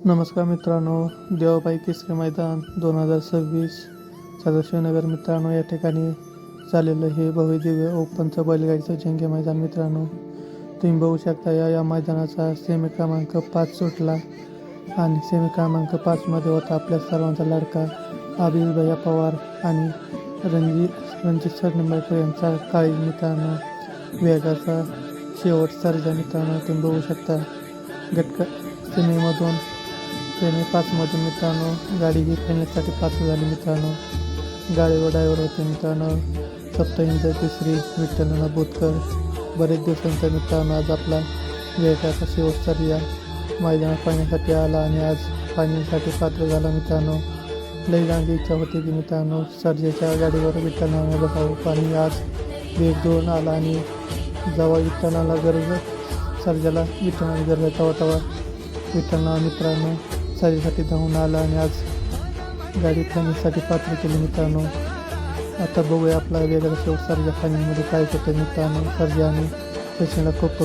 नमस्कार मित्रांनो, देवाबाई केसरी मैदान 2026 सदाशिवनगर मित्रांनो, या ठिकाणी झालेलं हे भव्य दिव्य ओपनचं बैलगाडीचं जंगी मैदान मित्रांनो. तुम्ही बघू शकता या मैदानाचा सेमी क्रमांक 5 सुटला आणि सेमी क्रमांक 5मध्ये होता आपल्या सर्वांचा लाडका अभिजित भैया पवार आणि रणजित सर निंबाळकर यांचा काळी मित्रांनो. वेगाचा शेवट सर्जा मित्रांनो, तुम्ही बघू शकता. सेमी 5मधून मित्रांनो गाडी ही खेळण्यासाठी पात्र झाली मित्रांनो. गाडीवर ड्रायव्हर होते मित्रांनो सप्तहिंद केसरी विठ्ठल बोतकर. बरेच दिवसांचा मित्रांनो आज आपला वेगाचा शेवट सर्जा मैदानात पाहण्यासाठी आला आणि आज फायनलसाठी पात्र झाला मित्रांनो. लई चांगली इच्छा होती की मित्रांनो सर्जाच्या गाडीवर विठ्ठलानं बसावं, आणि आज वेग दोन आला आणि जेव्हा विठ्ठलाला गरज सर्जाला विठ्ठलाची गरज तेव्हा विठ्ठलानं मित्रांनो सर्जासाठी धावून आला आणि आज गाडी फायनलसाठी पात्र केली मित्रांनो. आता बघूया आपला वेगळा शेवट सर्जा फायनलमध्ये काय होतं मित्रांनो. सर्जा आणि सचिनला खूप